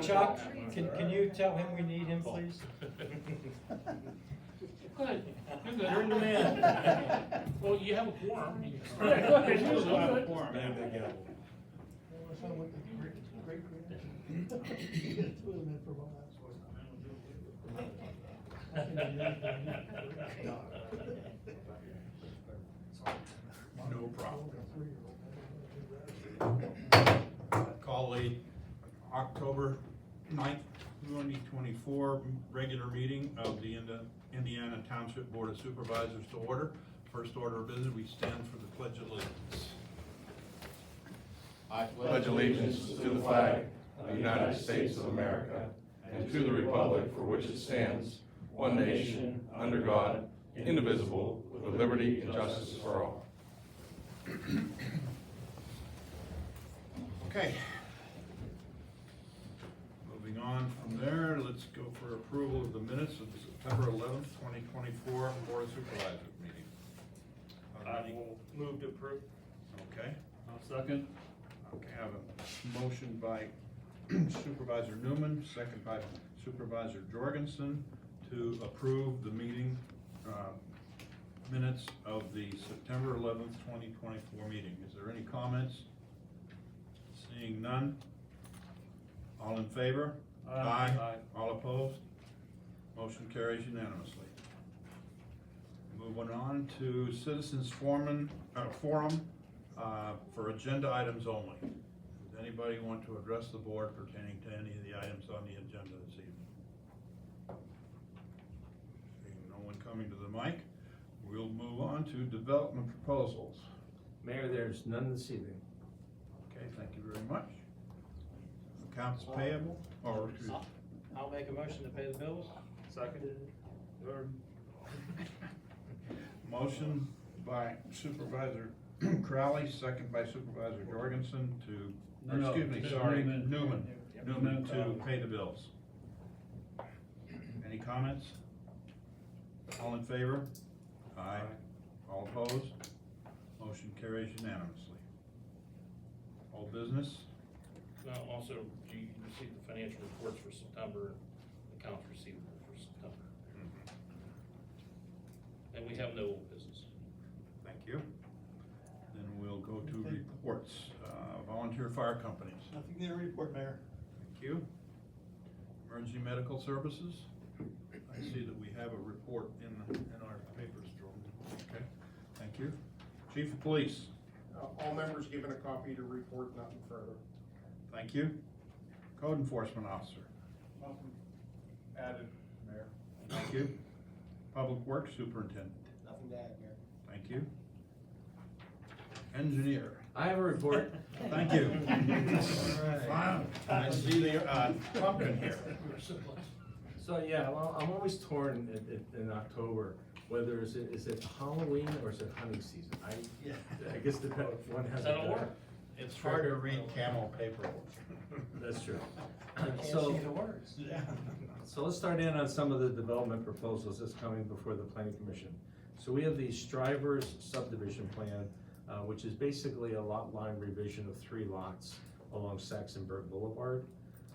Chuck, can you tell him we need him, please? Good. You're in demand. Well, you have a quorum. Right, go ahead, you Usually have a good. quorum. There they go. No problem. Call the October 9th, 2024 regular meeting of the Indiana Township Board of Supervisors to order. First order of business, we stand for the Pledge of Allegiance. I pledge allegiance to the flag of the United States of America and to the republic for which it stands, one nation, under God, indivisible, with liberty and justice for all. Okay. Moving on from there, let's go for approval of the minutes of the September 11th, 2024 Board of Supervisors meeting. I will move to approve. Okay. I'll second. Okay, I have a motion by Supervisor Newman, second by Supervisor Jorgensen to approve the meeting minutes of the September 11th, 2024 meeting. Is there any comments? Seeing none. All in favor? Aye. All opposed? Motion carries unanimously. Moving on to citizens forum for agenda items only. Does anybody want to address the board pertaining to any of the items on the agenda this evening? Seeing no one coming to the mic, we'll move on to development proposals. Mayor, there's none this evening. Okay, thank you very much. Accounts payable, or excuse me. I'll make a motion to pay the bills. Second. Third. Motion by Supervisor Crowley, second by Supervisor Jorgensen to, or No, excuse me, to sorry, Newman. Newman to Newman. pay the bills. Any comments? All in favor? Aye. All opposed? Motion carries unanimously. All business? Also, you received the financial reports for September, accounts receivable for September. And we have no old business. Thank you. Then we'll go to reports. Volunteer fire companies. Nothing there to report, Mayor. Thank you. Emergency medical services. I see that we have a report in our papers, Jordan. Okay, thank you. Chief of Police. All members given a copy to report, nothing further. Thank you. Code Enforcement Officer. Nothing added, Mayor. Thank you. Public Works Superintendent. Nothing to add, Mayor. Thank you. Engineer. I have a report. Thank you. Wow, I see the pumpkin here. So, yeah, well, I'm always torn in October, whether is it Halloween or is it hunting season? I guess one has. That'll work. It's hard to read camel paper. That's true. Can't So- see the words. Yeah. So let's start in on some of the development proposals that's coming before the planning commission. So we have the Strivers subdivision plan, which is basically a lot line revision of 3 lots along Saxonburg Boulevard.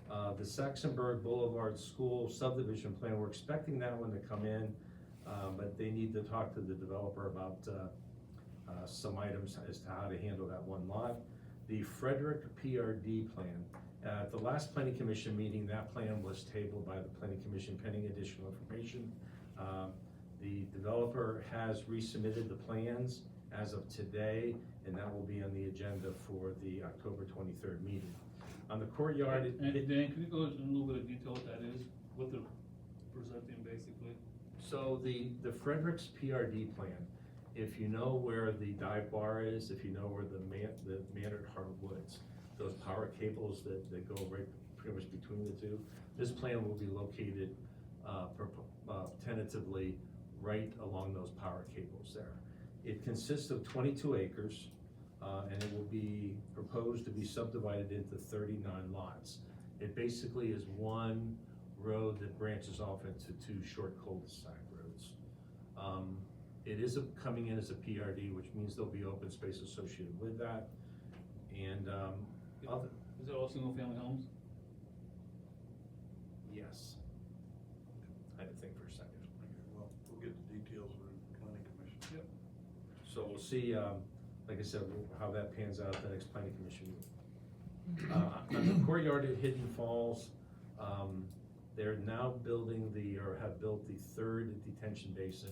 The Saxonburg Boulevard School subdivision plan, we're expecting that one to come in, but they need to talk to the developer about some items as to how to handle that one lot. The Frederick PRD plan. At the last planning commission meeting, that plan was tabled by the planning commission pending additional information. The developer has resubmitted the plans as of today, and that will be on the agenda for the October 23rd meeting. On the courtyard, And Dan, can you go into a little bit of detail what that is, what they're presenting basically? so the Frederick's PRD plan, if you know where the dive bar is, if you know where the Manor Harbor Woods, those power cables that go right pretty much between the two, this plan will be located tentatively right along those power cables there. It consists of 22 acres, and it will be proposed to be subdivided into 39 lots. It basically is one road that branches off into 2 short cul-de-sac roads. It is coming in as a PRD, which means there'll be open space associated with that. And Is it all single family homes? yes. I had to think for a second. Okay, well, we'll get the details from the planning commission. Yep. So we'll see, like I said, how that pans out at the next planning commission meeting. On the courtyard at Hidden Falls, they're now building or have built the third detention basin,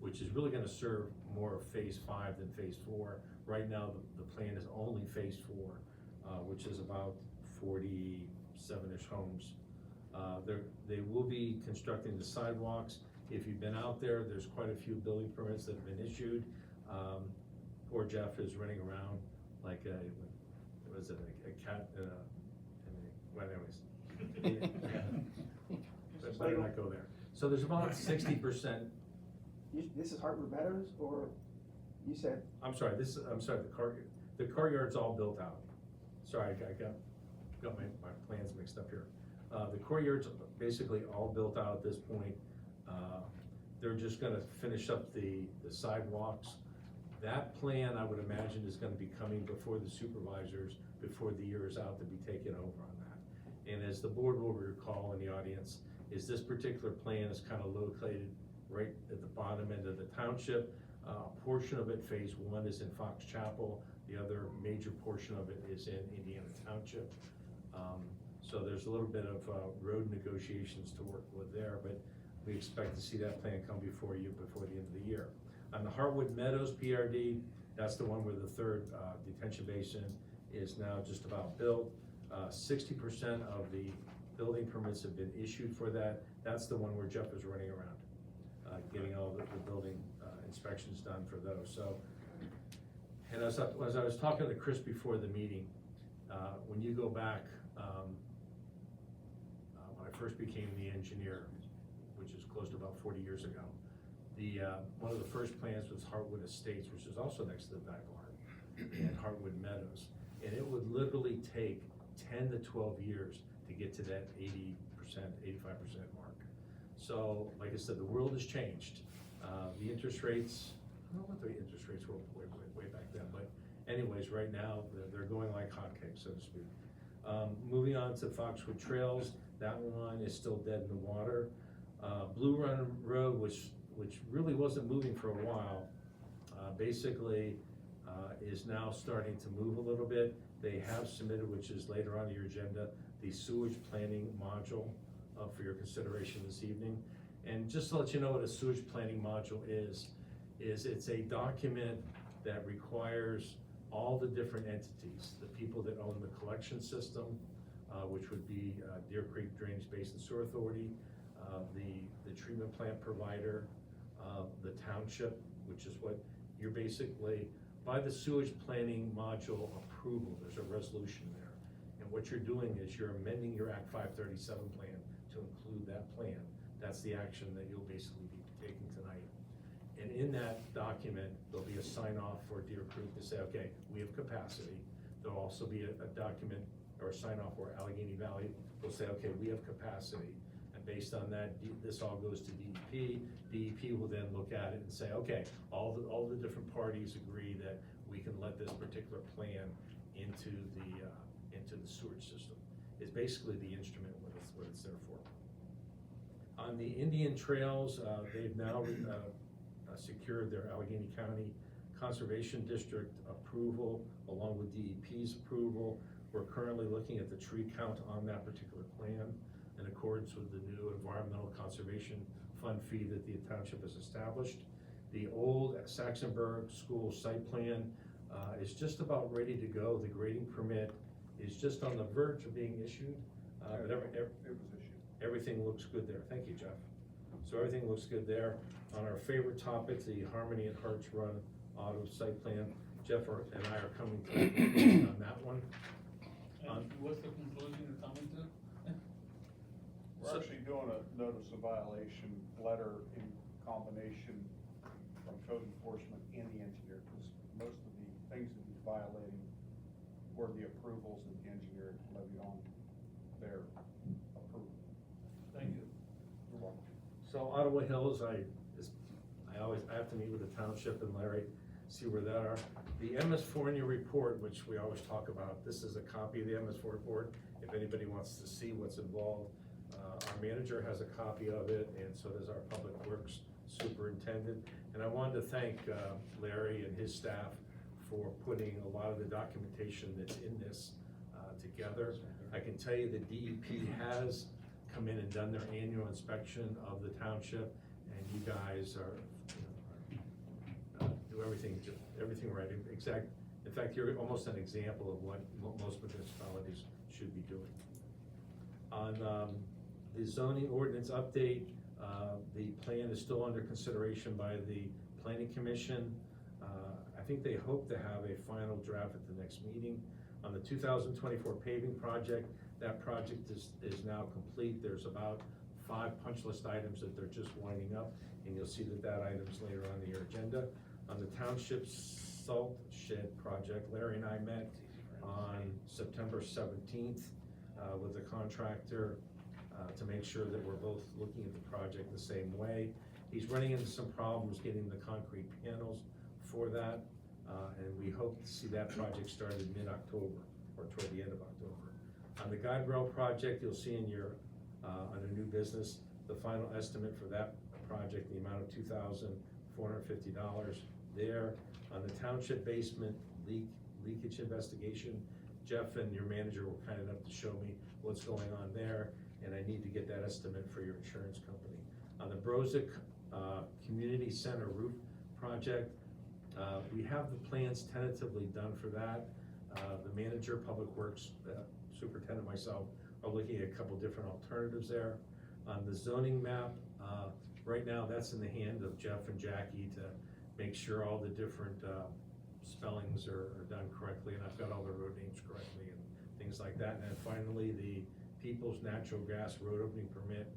which is really gonna serve more of phase 5 than phase 4. Right now, the plan is only phase 4, which is about 47-ish homes. They will be constructing the sidewalks. If you've been out there, there's quite a few building permits that have been issued. Poor Jeff is running around like a cat, well anyways. Let's better not go there. So there's about 60%, This is Hartwood Meadows, or you said, the car yard's all built out. Sorry, I got my plans mixed up here. The courtyard's basically all built out at this point. They're just gonna finish up the sidewalks. That plan, I would imagine, is gonna be coming before the supervisors, before the year is out, to be taken over on that. And as the board will recall in the audience, is this particular plan is kind of located right at the bottom end of the township. A portion of it, phase 1, is in Fox Chapel. The other major portion of it is in Indiana Township. So there's a little bit of road negotiations to work with there, but we expect to see that plan come before you before the end of the year. On the Hartwood Meadows PRD, that's the one where the third detention basin is now just about built. 60% of the building permits have been issued for that. That's the one where Jeff is running around, getting all the building inspections done for those. So, and as I was talking to Chris before the meeting, when you go back, when I first became the engineer, which is close to about 40 years ago, one of the first plans was Hartwood Estates, which is also next to the backyard, and Hartwood Meadows. And it would literally take 10 to 12 years to get to that 80%, 85% mark. So, like I said, the world has changed. The interest rates, I don't know what the interest rates were way back then, but anyways, right now, they're going like hotcakes, so to speak. Moving on to Foxwood Trails, that one is still dead in the water. Blue Run Road, which really wasn't moving for a while, basically is now starting to move a little bit. They have submitted, which is later on your agenda, the sewage planning module for your consideration this evening. And just to let you know what a sewage planning module is it's a document that requires all the different entities, the people that own the collection system, which would be Deer Creek Drainage Basin Sewer Authority, the treatment plant provider, the township, which is what you're basically, by the sewage planning module approval, there's a resolution there. And what you're doing is you're amending your Act 537 plan to include that plan. That's the action that you'll basically be taking tonight. And in that document, there'll be a sign off for Deer Creek to say, okay, we have capacity. There'll also be a document or a sign off for Allegheny Valley. They'll say, okay, we have capacity. And based on that, this all goes to DEP. DEP will then look at it and say, okay, all the different parties agree that we can let this particular plan into the sewage system. It's basically the instrument what it's there for. On the Indian Trails, they've now secured their Allegheny County Conservation District approval along with DEP's approval. We're currently looking at the tree count on that particular plan in accordance with the new Environmental Conservation Fund fee that the township has established. The old Saxonburg School site plan is just about ready to go. The grading permit is just on the verge of being issued. But It was issued. everything looks good there. Thank you, Jeff. So everything looks good there. On our favorite topic, the Harmony and Hearts Run Auto Site Plan, Jeff and I are coming to a conclusion on that one. And what's the conclusion you're coming to? We're actually doing a notice of violation letter in combination from code enforcement and the engineer, because most of the things that he's violating were the approvals that the engineer levied on their approval. Thank you. You're welcome. So Ottawa Hills, I have to meet with the township and Larry, see where that are. The MS Fournier report, which we always talk about, this is a copy of the MS4 report. If anybody wants to see what's involved, Our manager has a copy of it, and so does our Public Works Superintendent. And I wanted to thank Larry and his staff for putting a lot of the documentation that's in this together. I can tell you the DEP has come in and done their annual inspection of the township, and you guys are, do everything right. In fact, you're almost an example of what most municipalities should be doing. On the zoning ordinance update, the plan is still under consideration by the Planning Commission. I think they hope to have a final draft at the next meeting. On the 2024 paving project, that project is now complete. There's about 5 punch list items that they're just winding up, and you'll see that item's later on your agenda. On the township salt shed project, Larry and I met on September 17th with the contractor to make sure that we're both looking at the project the same way. He's running into some problems getting the concrete panels for that, and we hope to see that project started mid-October or toward the end of October. On the guide rail project, you'll see in your, under new business, the final estimate for that project, the amount of $2,450 there. On the township basement leakage investigation, Jeff and your manager were kind enough to show me what's going on there, and I need to get that estimate for your insurance company. On the Brozick Community Center roof project, we have the plans tentatively done for that. The manager, Public Works Superintendent, myself, are looking at a couple different alternatives there. On the zoning map, right now that's in the hand of Jeff and Jackie to make sure all the different spellings are done correctly, and I've got all the road names correctly and things like that. And then finally, the People's Natural Gas Road Opening Permit.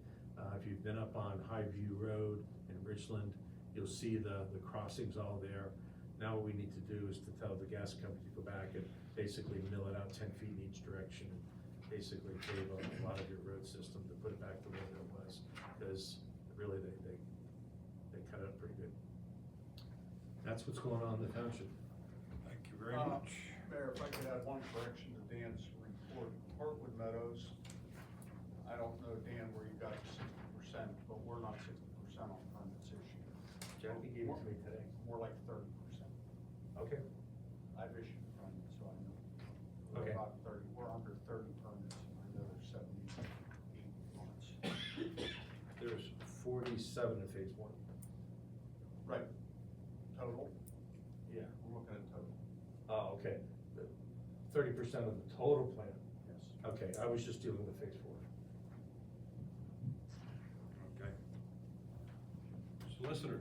If you've been up on Highview Road in Richland, you'll see the crossings all there. Now what we need to do is to tell the gas company to go back and basically mill it out 10 feet in each direction and basically pave a lot of your road system to put it back the way that it was, because really they cut it up pretty good. That's what's going on in the township. Thank you very much. Mayor, if I could add one correction to Dan's report, Hartwood Meadows, I don't know, Dan, where you got 60%, but we're not 60% on permits issued. Jackie gave it to me today. More like 30%. Okay. I've issued the permits, so I know. We're Okay. about 30, we're under 30 permits, and I know there's 78 permits. There's 47 in phase 1. Right, total, Yeah. we're looking at total, Oh, okay. 30% of the total plan. yes. Okay, I was just dealing with phase 4. Okay. Solicitor.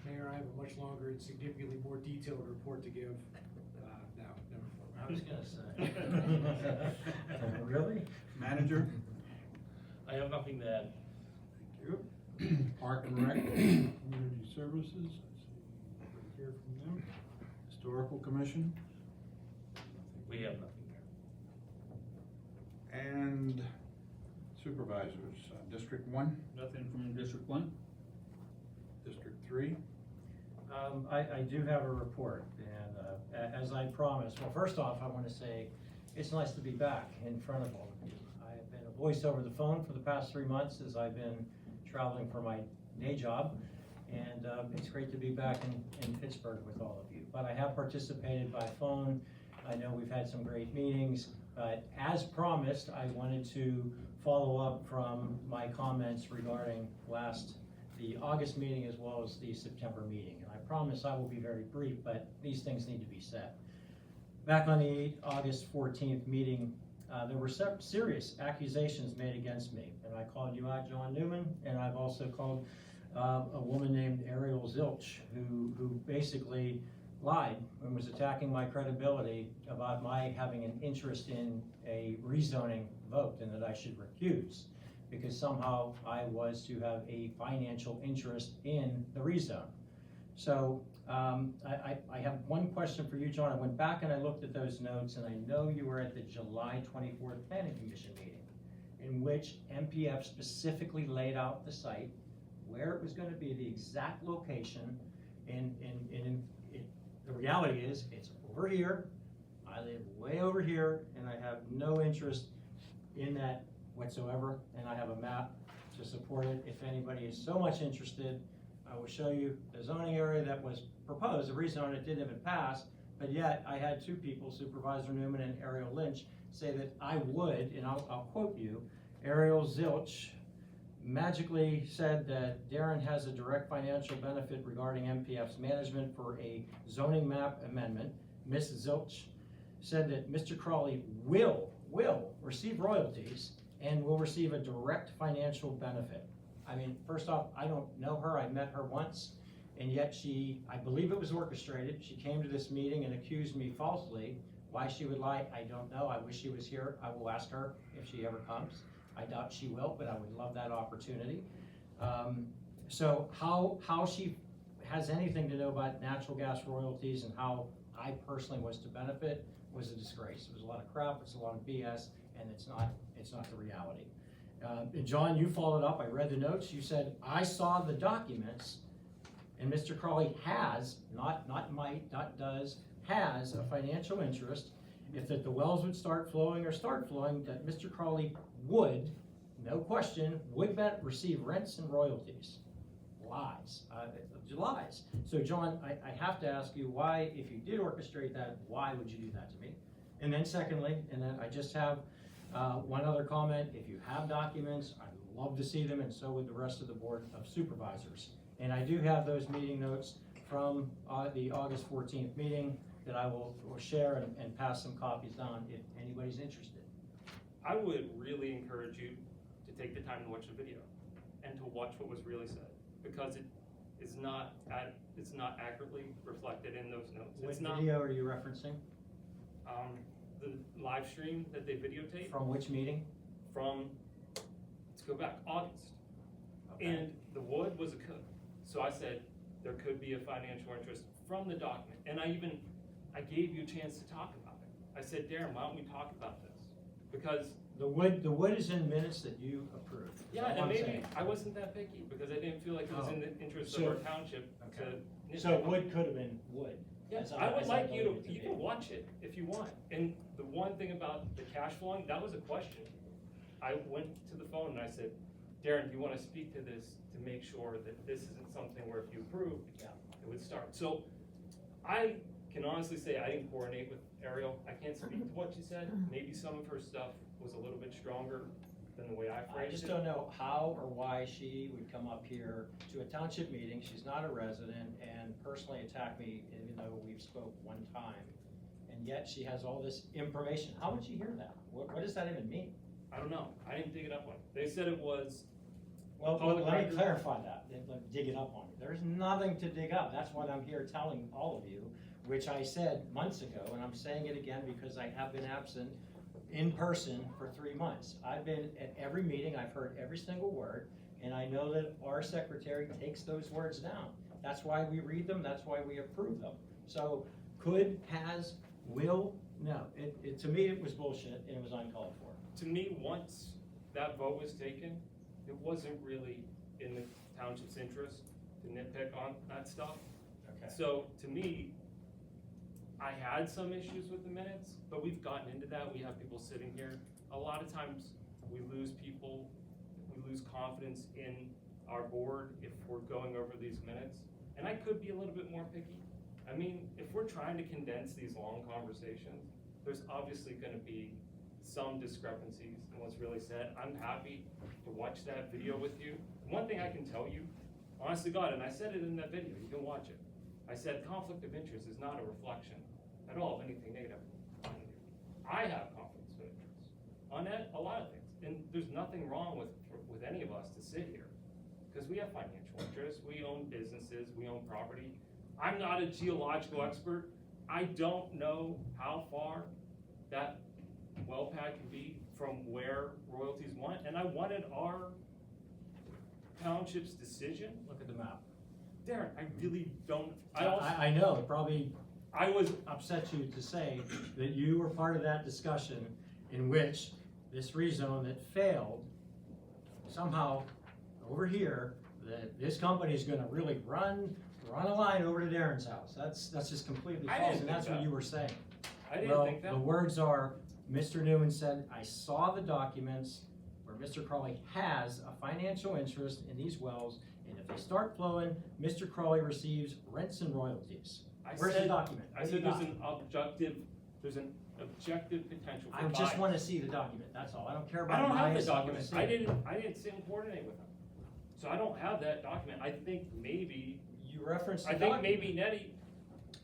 Mayor, I have a much longer and significantly more detailed report to give. No, never mind. I was gonna say. Really? Manager. I have nothing to add. Thank you. Park and Rec, Community Services, I see nobody here from them. Historical Commission. We have nothing there. And Supervisors, District 1, Nothing from District 1? District 3. I do have a report, and as I promised, well, first off, I want to say it's nice to be back in front of all of you. I have been a voice over the phone for the past 3 months as I've been traveling for my day job, and it's great to be back in Pittsburgh with all of you. But I have participated by phone. I know we've had some great meetings, but as promised, I wanted to follow up from my comments regarding the August meeting as well as the September meeting. And I promise I will be very brief, but these things need to be said. Back on the August 14th meeting, there were serious accusations made against me. And I called you out, John Newman, and I've also called a woman named Ariel Zilch, who basically lied and was attacking my credibility about my having an interest in a rezoning vote and that I should recuse, because somehow I was to have a financial interest in the rezone. So I have one question for you, John. I went back and I looked at those notes, and I know you were at the July 24th Planning Commission meeting, in which MPF specifically laid out the site, where it was going to be, the exact location, and the reality is it's over here. I live way over here, and I have no interest in that whatsoever, and I have a map to support it. If anybody is so much interested, I will show you the zoning area that was proposed. The rezone it didn't even pass, but yet I had two people, Supervisor Newman and Ariel Lynch, say that I would, and I'll quote you, Ariel Zilch magically said that Darren has a direct financial benefit regarding MPF's management for a zoning map amendment. Ms. Zilch said that Mr. Crawley will receive royalties and will receive a direct financial benefit. I mean, first off, I don't know her, I met her once, and yet she, I believe it was orchestrated, she came to this meeting and accused me falsely. Why she would lie, I don't know, I wish she was here, I will ask her if she ever comes. I doubt she will, but I would love that opportunity. So how she has anything to know about natural gas royalties and how I personally was to benefit was a disgrace. It was a lot of crap, it's a lot of BS, and it's not the reality. And John, you followed up, I read the notes, you said, I saw the documents, and Mr. Crawley has, not might, not does, has a financial interest, if that the wells would start flowing, that Mr. Crawley would, no question, would receive rents and royalties. Lies, lies. So John, I have to ask you why, if you did orchestrate that, why would you do that to me? And then secondly, and then I just have one other comment, if you have documents, I'd love to see them, and so would the rest of the Board of Supervisors. And I do have those meeting notes from the August 14th meeting that I will share and pass some copies down if anybody's interested. I would really encourage you to take the time to watch the video and to watch what was really said, because it is not accurately reflected in those notes. What It's not video are you referencing? the live stream that they videotaped From which meeting? from, let's go back, August. Okay. And the wood was a could. So I said, there could be a financial interest from the document. And I gave you a chance to talk about it. I said, Darren, why don't we talk about this? Because, The wood is in minutes that you approved. is yeah, all and I'm maybe saying. I wasn't that picky, because I didn't feel like it was in the interest So- of our township Okay. to. So wood could have been wood. Yeah, as I would as like you believe it to, you be. can watch it if you want. And the one thing about the cash flowing, that was a question. I went to the phone and I said, Darren, do you wanna speak to this to make sure that this isn't something where if you approve, Yeah. it would start? So I can honestly say I didn't coordinate with Ariel. I can't speak to what she said. Maybe some of her stuff was a little bit stronger than the way I I phrased it. just don't know how or why she would come up here to a township meeting, she's not a resident, and personally attack me, even though we've spoke one time. And yet she has all this information. How would she hear that? What does that even mean? I don't know. I didn't dig it up on it. They said it was, Well, Public let me record. clarify that, let me dig it up on you. There's nothing to dig up, that's what I'm here telling all of you, which I said months ago, and I'm saying it again because I have been absent in person for 3 months. I've been at every meeting, I've heard every single word, and I know that our secretary takes those words down. That's why we read them, that's why we approve them. So, could, has, will, no. To me, it was bullshit, and it was uncalled for. to me, once that vote was taken, it wasn't really in the township's interest to nitpick on that stuff. Okay. So to me, I had some issues with the minutes, but we've gotten into that. We have people sitting here. A lot of times we lose people, we lose confidence in our board if we're going over these minutes. And I could be a little bit more picky. I mean, if we're trying to condense these long conversations, there's obviously gonna be some discrepancies in what's really said. I'm happy to watch that video with you. One thing I can tell you, honest to God, and I said it in that video, you can watch it. I said conflict of interest is not a reflection at all of anything negative. I have conflicts of interest on a lot of things, and there's nothing wrong with any of us to sit here, because we have financial interests, we own businesses, we own property. I'm not a geological expert. I don't know how far that well pad can be from where royalties went, and I wanted our township's decision. Look at the map. Darren, I really don't, I know, it probably I was, upset you to say that you were part of that discussion in which this rezone that failed, somehow over here, that this company is gonna really run a line over to Darren's house. That's just completely I false, didn't and think that's what that. you were saying. I didn't Well, think that. the words are, Mr. Newman said, I saw the documents where where Mr. Crawley has a financial interest in these wells, and if they start flowing, Mr. Crawley receives rents and royalties. Where's the document? I What do you said got? there's an objective potential for I just bias. wanna see the document, that's all, I don't care I about don't have the bias, I wanna document, see it. I didn't sit and coordinate with him. So I don't have that document, I think maybe, You referenced the I document. think maybe Nettie,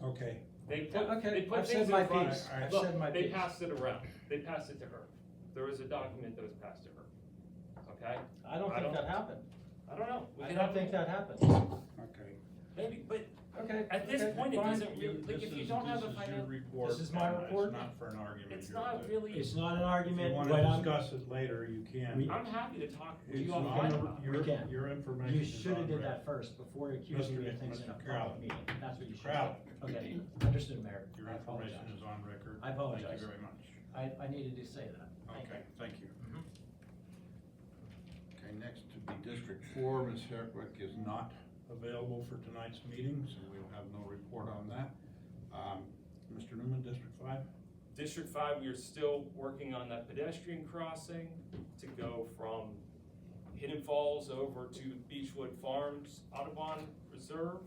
Okay, they put, Okay, they put I've things said my in front. piece. I've Look, said my they piece. passed it around, they passed it to her. There was a document that was passed to her, okay? I don't I think don't- that happened. I don't know. We I can don't have- think that happened. okay. Maybe, but Okay. at this okay, point, it fine. doesn't really, like, if you don't have a This is your financial, report. This is my and report? It's not for an argument. it's here not today. really, It's not an If argument, you but wanna I'm, discuss it later, you can. We- I'm happy to talk with It's you on offline the- about it. your, We can. your information you is should have on did record. that first before accusing me of things in a Mr. Crowley. public meeting. That's what you should Crowley. have. Okay, understood, Mayor. Your I apologize. information is on record. I apologize. Thank you very much. I needed to say that. Thank Okay, thank you. Mhm. Okay, next to be District 4, Ms. Herwick is not available for tonight's meeting, so we'll have no report on that. Mr. Newman, District 5? District 5, we are still working on that pedestrian crossing to go from Hidden Falls over to Beechwood Farms Audubon Reserve.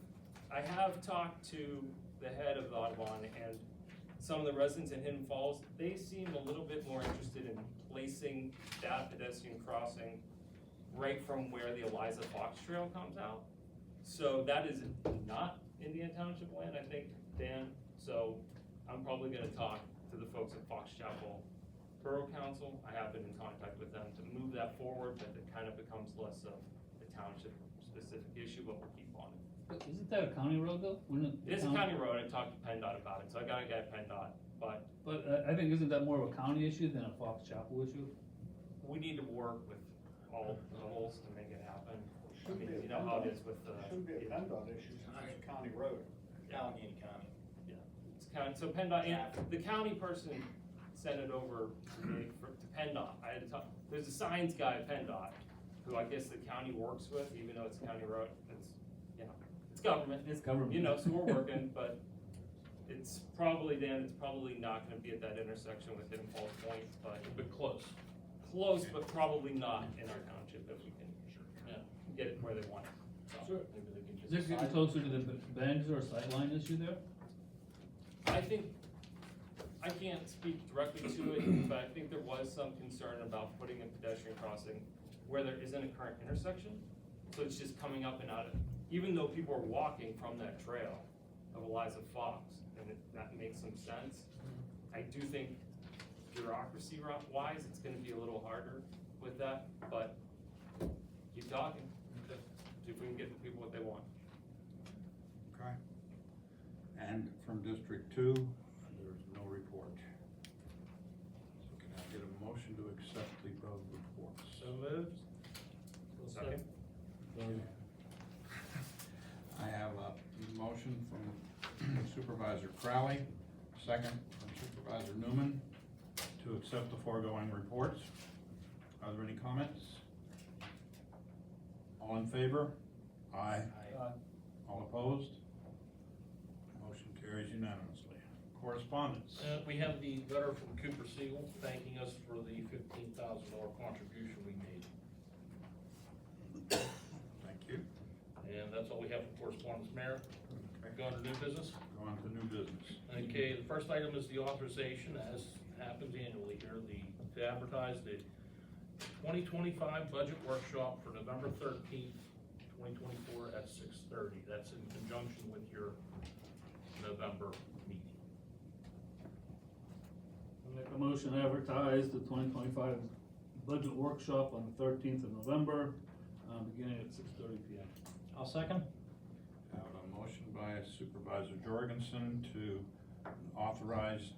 I have talked to the head of the Audubon and some of the residents in Hidden Falls. They seem a little bit more interested in placing that pedestrian crossing right from where the Eliza Fox Trail comes out. So that is not Indian Township land, I think, Dan. So I'm probably gonna talk to the folks at Fox Chapel Borough Council. I have been in contact with them to move that forward, that it kind of becomes less of a township-specific issue, but we'll keep on it. But isn't that a county road though? Wouldn't It is a county road, I talked to PennDOT about it, so I got a guy at PennDOT, but But I think, isn't that more of a county issue than a Fox Chapel issue? we need to work with all the holes to make it happen. I Should mean, be a you know how it PennDOT- is with the. Shouldn't be a PennDOT issue, since it's a county road. Allegheny County. It's county, so PennDOT, and the county person sent it over to me to PennDOT. I had to talk, there's a signs guy at PennDOT, who I guess the county works with, even though it's a county road, it's, you know, it's government. It's government. You know, so we're working, but it's probably, Dan, it's probably not gonna be at that intersection with Hidden Falls Point, but close. close, but probably not in our township if we can, get it where they want it. So Sure. maybe they can just Is it getting decide. closer to the bangs or sightline issue there? I think, I can't speak directly to it, but I think there was some concern about putting a pedestrian crossing where there isn't a current intersection. So it's just coming up and out of, even though people are walking from that trail of Eliza Fox, and that makes some sense. I do think bureaucracy wise, it's gonna be a little harder with that, but keep talking. See if we can get the people what they want. Okay. And from District 2, there's no report. So can I get a motion to accept the above reports? So moved. Second? I have a motion from Supervisor Crowley, second from Supervisor Newman, to accept the foregoing reports. Are there any comments? All in favor? Aye. All opposed? Motion carries unanimously. Correspondence. We have the letter from Cooper Siegel thanking us for the $15,000 contribution we made. Thank you. And that's all we have for correspondence, Mayor. Okay. Go on to new business. Go on to new business. Okay, the first item is the authorization, as happens annually here, to advertise the 2025 budget workshop for November 13th, 2024 at 6:30. That's in conjunction with your November meeting. I make a motion to advertise the 2025 budget workshop on the 13th of November, beginning at 6:30 PM. I'll second. I have a motion by Supervisor Jorgensen to authorize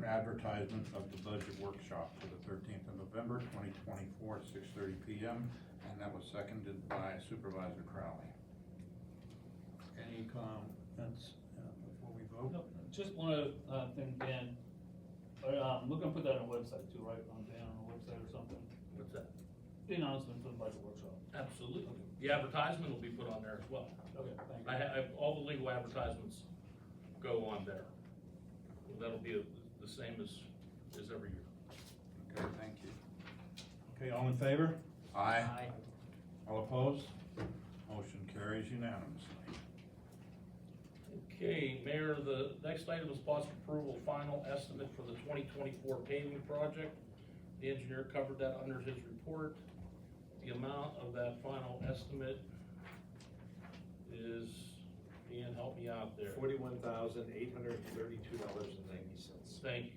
advertisement of the budget workshop for the 13th of November, 2024 at 6:30 PM, and that was seconded by Supervisor Crowley. Any comments before we vote? No, just one other thing, Dan, we're gonna put that on the website too, right, on Dan on the website or something? What's that? The announcement for the budget workshop. Absolutely. The advertisement will be put on there as well. Okay, thank you. All the legal advertisements go on there. That'll be the same as every year. Okay, thank you. Okay, all in favor? Aye. Aye. All opposed? Motion carries unanimously. Okay, Mayor, the next item is possible approval of final estimate for the 2024 paving project. The engineer covered that under his report. The amount of that final estimate is, Ian, help me out there. $41,832.90. Thank you.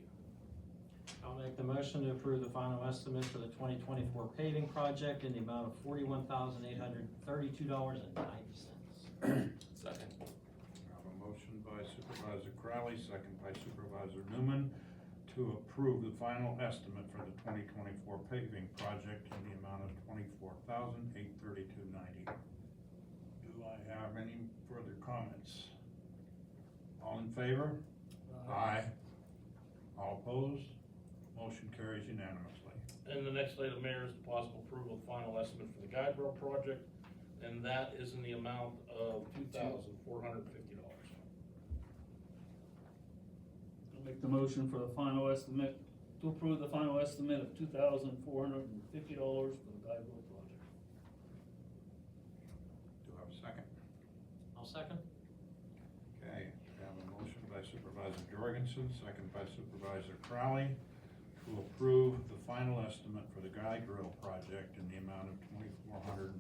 I'll make the motion to approve the final estimate for the 2024 paving project in the amount of $41,832.90. Second. I have a motion by Supervisor Crowley, second by Supervisor Newman, to approve the final estimate for the 2024 paving project in the amount of $24,832.90. Do I have any further comments? All in favor? Aye. All opposed? Motion carries unanimously. And the next item, Mayor, is the possible approval of final estimate for the guide rail project, and that is in the amount of $2,450. I'll make the motion for the final estimate, to approve the final estimate of $2,450 for the guide road project. Do I have a second? I'll second. Okay, I have a motion by Supervisor Jorgensen, second by Supervisor Crowley, to approve the final estimate for the guide rail project in the amount of $2,450.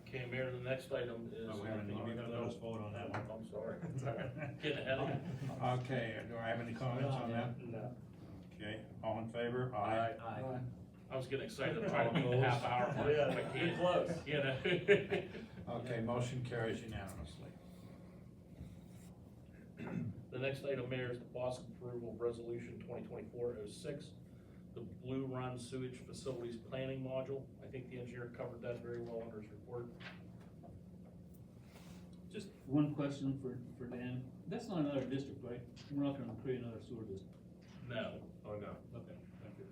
Okay, Mayor, the next item is. Oh, wait a minute, we gotta let us vote on that one. I'm sorry. Getting ahead of you. Okay, do I have any comments on that? No. Okay, all in favor? Aye. Aye. I was getting excited to try to beat the half hour mark. Yeah, but I can't, close. You know. Okay, motion carries unanimously. The next item, Mayor, is the possible approval of resolution 2024-06, the Blue Run Sewage Facilities Planning Module. I think the engineer covered that very well under his report. Just one question for Dan. That's not another district, right? We're not gonna create another sewer district. No. Oh, no. Okay, thank you.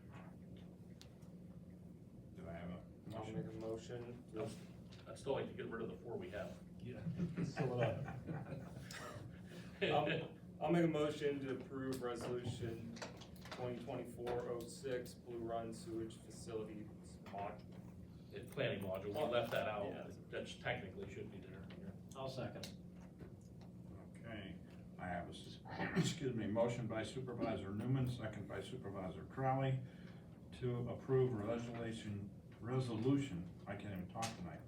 Do I have a I'll motion? make a motion. I'd still like to get rid of the four we have. Yeah. I'll make a motion to approve resolution 2024-06 Blue Run Sewage Facilities Module. Planning module, we left that out. Yeah. That technically should be there. I'll second. Okay, I have excuse me, motion by Supervisor Newman, second by Supervisor Crowley, to approve resolution, I can't even talk tonight,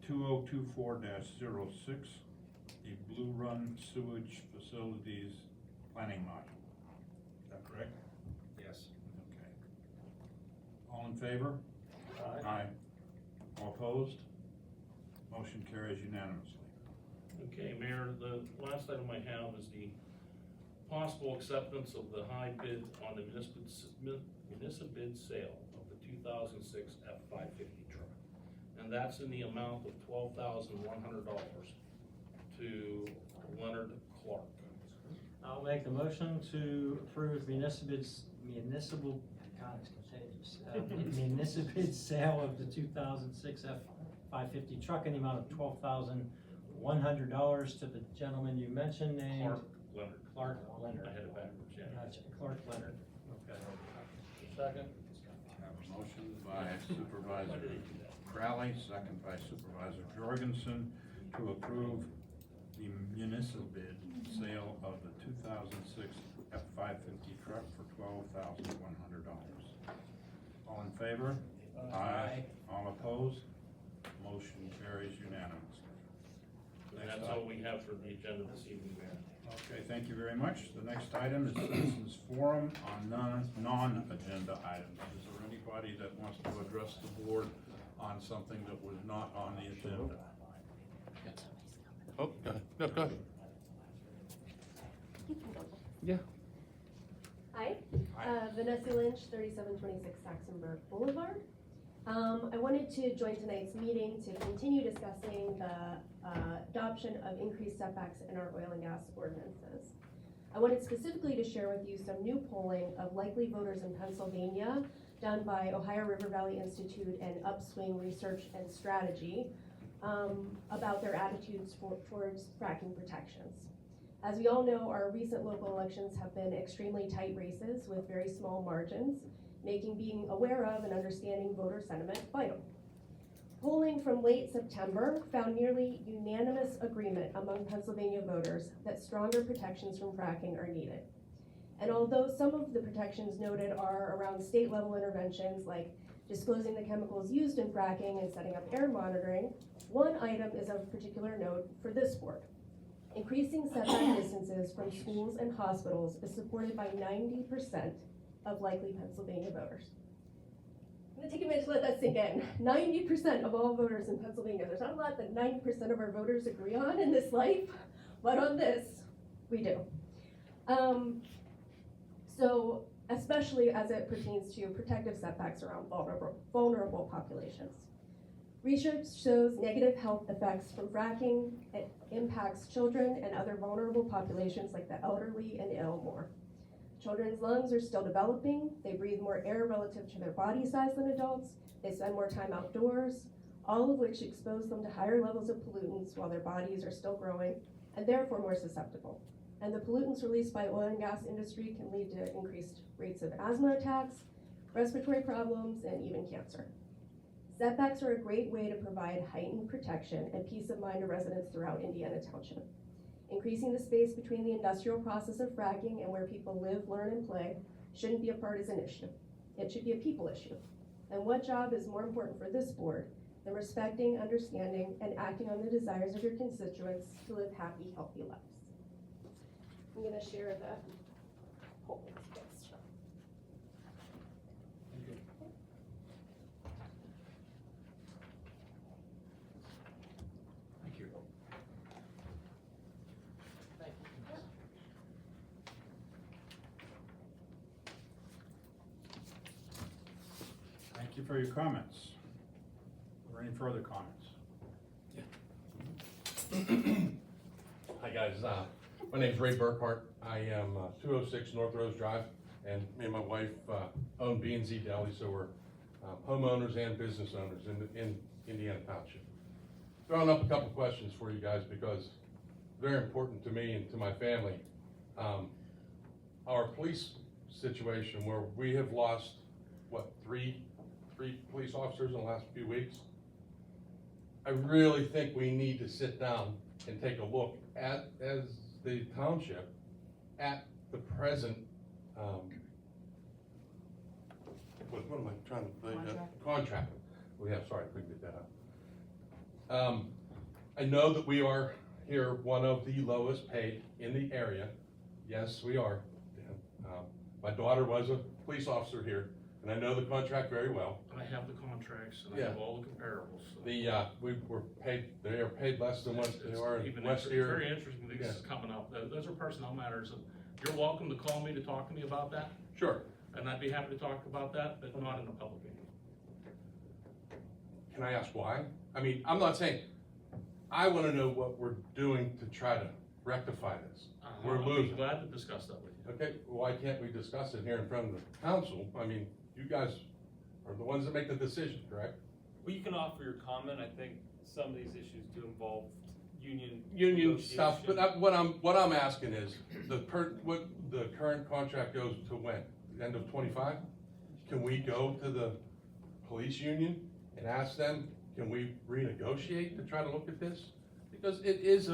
2024-06, the Blue Run Sewage Facilities Planning Module. Is that correct? Yes. Okay. All in favor? Aye. All opposed? Motion carries unanimously. Okay, Mayor, the last item I have is the possible acceptance of the high bid on the municipal bid sale of the 2006 F-550 truck. And that's in the amount of $12,100 to Leonard Clark. I'll make the motion to approve municipal, God, it's contagious. Municipal sale of the 2006 F-550 truck in the amount of $12,100 to the gentleman you mentioned named Clark Leonard. Clark Leonard. I had it backwards, yeah. Gotcha, Clark Leonard. Okay. Second? I have a motion by Supervisor Crowley, second by Supervisor Jorgensen, to approve the municipal bid sale of the 2006 F-550 truck for $12,100. All in favor? Aye. All opposed? Motion carries unanimously. And that's all we have for the agenda this evening, Mayor. Okay, thank you very much. The next item is citizens forum on non-agenda items. Is there anybody that wants to address the board on something that was not on the agenda? Oh, go ahead. No, go ahead. Yeah. Hi, Hi. Vanessa Lynch, 3726 Saxonburg Boulevard. I wanted to join tonight's meeting to continue discussing the adoption of increased setbacks in our oil and gas ordinances. I wanted specifically to share with you some new polling of likely voters in Pennsylvania done by Ohio River Valley Institute and Upswing Research and Strategy about their attitudes towards fracking protections. As we all know, our recent local elections have been extremely tight races with very small margins, making being aware of and understanding voter sentiment vital. Polling from late September found nearly unanimous agreement among Pennsylvania voters that stronger protections from fracking are needed. And although some of the protections noted are around state level interventions like disclosing the chemicals used in fracking and setting up air monitoring, one item is of particular note for this board. Increasing setback distances from schools and hospitals is supported by 90% of likely Pennsylvania voters. I'm gonna take a minute to let that sink in. 90% of all voters in Pennsylvania. There's not a lot that 90% of our voters agree on in this life, but on this, we do. So, especially as it pertains to protective setbacks around vulnerable populations. Research shows negative health effects from fracking. It impacts children and other vulnerable populations like the elderly and ill more. Children's lungs are still developing. They breathe more air relative to their body size than adults. They spend more time outdoors, all of which expose them to higher levels of pollutants while their bodies are still growing and therefore more susceptible. And the pollutants released by oil and gas industry can lead to increased rates of asthma attacks, respiratory problems, and even cancer. Setbacks are a great way to provide heightened protection and peace of mind to residents throughout Indiana Township. Increasing the space between the industrial process of fracking and where people live, learn, and play shouldn't be a partisan issue. It should be a people issue. And what job is more important for this board than respecting, understanding, and acting on the desires of your constituents to live happy, healthy lives? I'm gonna share the polling space. Thank you. Thank you for your comments. Are there any further comments? Hi, guys. My name's Ray Burkhart. I am 206 North Rose Drive, and me and my wife own B&Z Deli, so we're homeowners and business owners in Indiana Township. Throwing up a couple questions for you guys because very important to me and to my family. Our police situation where we have lost, what, three police officers in the last few weeks. I really think we need to sit down and take a look at, as the township, at the present, what am I trying to think? Contract. We have, sorry, I couldn't get that out. I know that we are here one of the lowest paid in the area. Yes, we are. My daughter was a police officer here, and I know the contract very well. I have the contracts and I have all the comparables. So. We were paid, they are paid less than what they are in Even West it's here. very interesting that this is coming up. Those are personnel matters. You're welcome to call me to talk to me about that. Sure. And I'd be happy to talk about that, but not in a public meeting. Can I ask why? I mean, I'm not saying, I wanna know what we're doing to try to rectify this. We're I'd be losing. glad to discuss that with you. Okay, why can't we discuss it here in front of the council? I mean, you guys are the ones that make the decision, correct? Well, you can offer your comment. I think some of these issues do involve union Stuff, but negotiation. what I'm asking is, what the current contract goes to when? The end of 25? Can we go to the police union and ask them, can we renegotiate to try to look at this? Because it is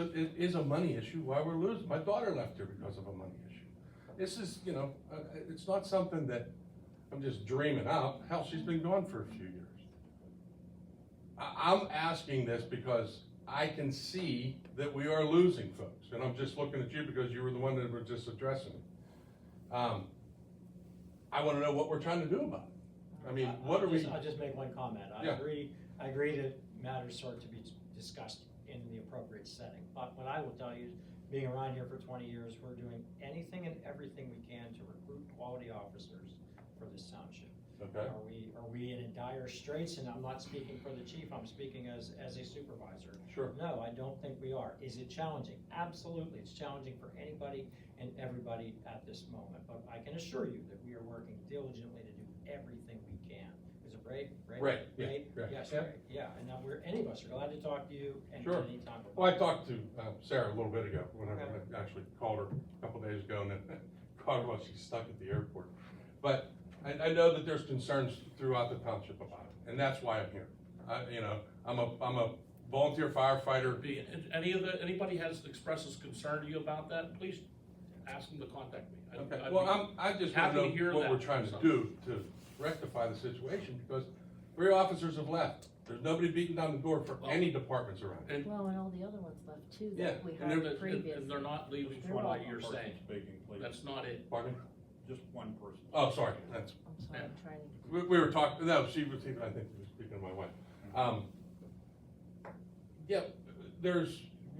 a money issue why we're losing. My daughter left here because of a money issue. This is, it's not something that I'm just dreaming up. Hell, she's been gone for a few years. I'm asking this because I can see that we are losing folks, and I'm just looking at you because you were the one that was just addressing it. I wanna know what we're trying to do about it. I mean, what are we? I'll just make one comment. I Yeah. agree that matters sort to be discussed in the appropriate setting. But what I will tell you, being around here for 20 years, we're doing anything and everything we can to recruit quality officers for this township. Okay. Are we in dire straits? And I'm not speaking for the chief, I'm speaking as a supervisor. Sure. No, I don't think we are. Is it challenging? Absolutely, it's challenging for anybody and everybody at this moment. But I can assure you that we are working diligently to do everything we can. Is it Ray? Ray, yeah, Ray? Ray. Yes, Yeah. Ray, yeah, and now any of us are glad to talk to you Sure. anytime. Well, I talked to Sarah a little bit ago, whenever Okay. I actually called her a couple days ago, and then called her while she's stuck at the airport. But I know that there's concerns throughout the township about it, and that's why I'm here. I'm a volunteer firefighter. Anybody has expresses concern to you about that, please ask them to contact me. Okay, I'd well, be I just happy wanna to hear know what that, we're trying to so. do to rectify the situation, because 3 officers have left. There's nobody beating down the door for any departments around. And, Well, and all the other ones left too, Yeah, that we and had they're, previously. and they're not leaving They're for what all- you're Person saying. Speaking, please. That's not it. Pardon? Just one person. Oh, sorry, that's, I'm sorry, I'm trying to. we were talking, no, she was, I think she was speaking to my wife. Yeah,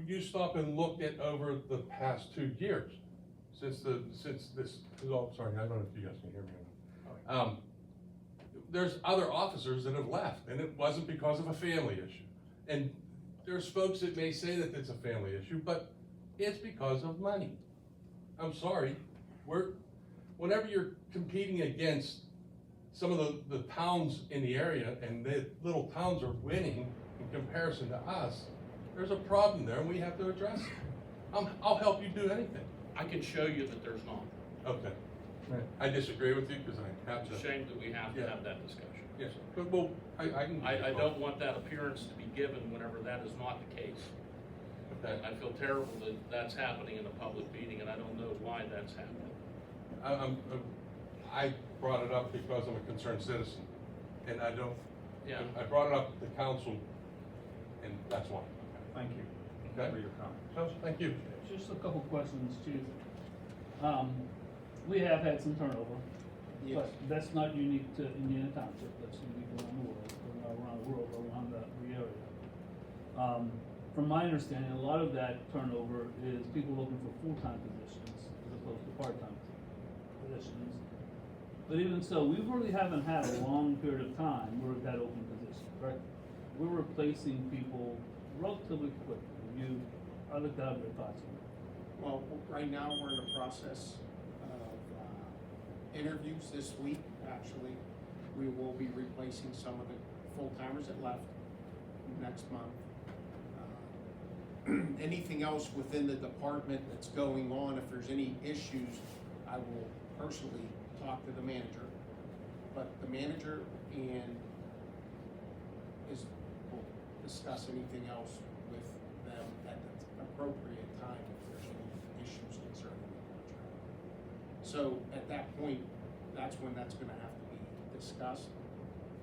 you stop and look at over the past 2 years, since this, oh, sorry, I don't know if you guys can hear me or not. There's other officers that have left, and it wasn't because of a family issue. And there's folks that may say that it's a family issue, but it's because of money. I'm sorry, whenever you're competing against some of the towns in the area, and the little towns are winning in comparison to us, there's a problem there, and we have to address it. I'll help you do anything. I can show you that there's not. Okay. I disagree with you, because I have It's to. a shame that we have to Yeah. have that discussion. Yes, but, well, I can. I don't want that appearance to be given whenever that is not the case. Okay. I feel terrible that that's happening in a public meeting, and I don't know why that's happening. I brought it up because I'm a concerned citizen, and I brought it up at the council, and that's why. Thank you Okay. for your comment. So, thank you. Just a couple questions, Chief. We have had some turnover, but that's not unique to Indiana Township, that's unique around the world, or not around the world, but around the area. From my understanding, a lot of that turnover is people looking for full-time positions as opposed to part-time positions. But even so, we really haven't had a long period of time where we've had open positions, correct? We're replacing people relatively quickly. I'd like to have your thoughts on it. Well, right now, we're in the process of interviews this week, actually. We will be replacing some of the full-timers that left next month. Anything else within the department that's going on, if there's any issues, I will personally talk to the manager. But the manager will discuss anything else with them at the appropriate time if there's any issues concerning the contract. So at that point, that's when that's gonna have to be discussed.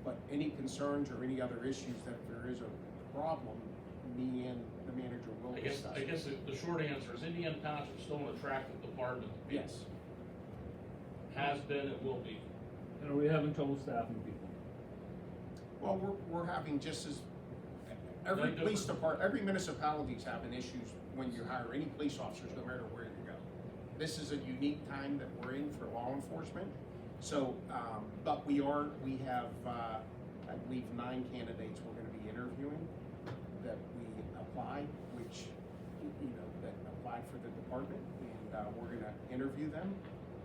But any concerns or any other issues that there is a problem, me and the manager will discuss. I guess the short answer is Indiana Township is still an attractive department. Yes. Has been, it will be. And are we having trouble staffing people? Well, we're having just as, every No police different. department, every municipality's having issues when you hire any police officers, no matter where you go. This is a unique time that we're in for law enforcement. So, but we have, I believe 9 candidates we're gonna be interviewing that we applied, which, that applied for the department. And, we're gonna interview them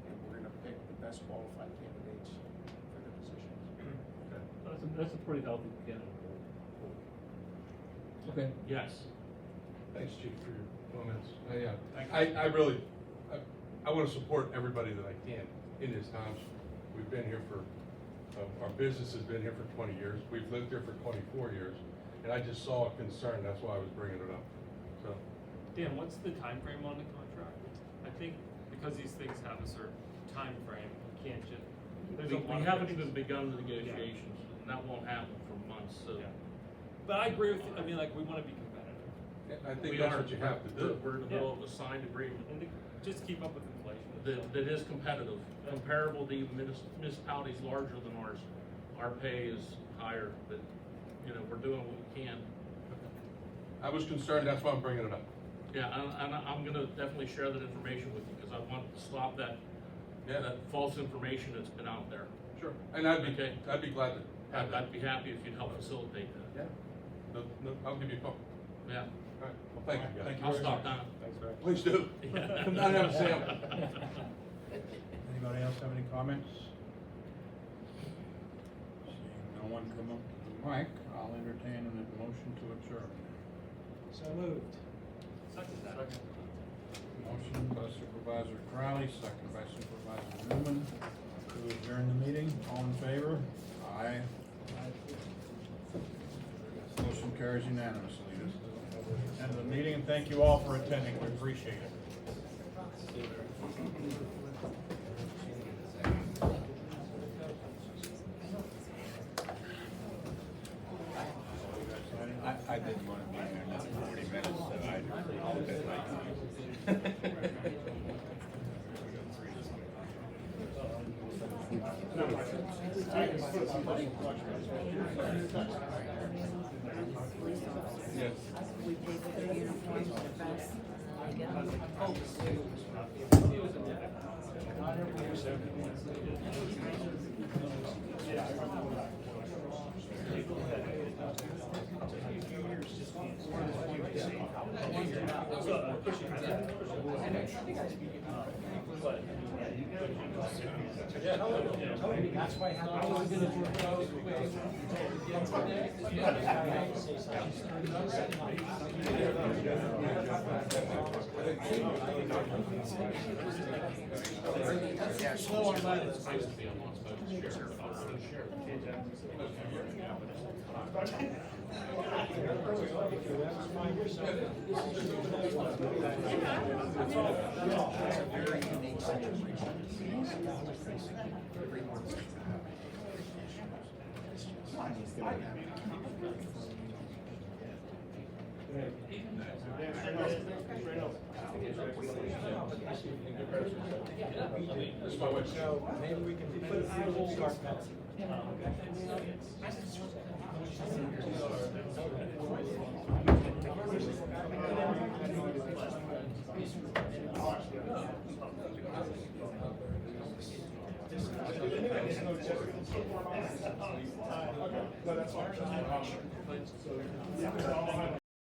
and we're gonna pick the best qualified candidates for the positions. That's a pretty healthy candidate. Okay. Yes. Thanks, Chief, for your comments. I really, I wanna support everybody that I can in this township. We've been here our business has been here for 20 years. We've lived here for 24 years. And I just saw a concern, that's why I was bringing it up, so. Dan, what's the time frame on the contract? I think because these things have a certain time frame, you can't just, there's a lot We of haven't things. even begun the negotiations, and that won't happen for months, so. Yeah. But I agree with, I mean, like, we wanna be competitive, I think We that's are. what you have to do. We're in the middle of a signed agreement and just keep up with inflation. that is competitive, comparable to municipalities larger than ours. Our pay is higher, but, we're doing what we can. I was concerned, that's why I'm bringing it up. Yeah, and I'm gonna definitely share that information with you, because I want to stop that false information that's been out there. Sure. And I'd be glad to have that. I'd be happy if you'd help facilitate that. Yeah. No, I'll give you a call. Yeah. All right, well, thank you, guys. Thank you I'll very stop much. down. Thanks, Rick. Please do. Come down and have a sandwich. Anybody else have any comments? Seeing no one come up to the mic, I'll entertain a motion to adjourn. So moved. Motion by Supervisor Crowley, second by Supervisor Newman to adjourn the meeting. favor? Aye. Motion carries unanimously. End of the meeting, and thank you all for attending, we appreciate it. I didn't want to be here now 40 minutes, so I'll bet my time. Yes. We pay for their uniforms, their vests, and then they get them. That's why I was gonna Yeah, slow on that, it's supposed to be on one spot. Very unique situation. So maybe we can start that. No, that's fine.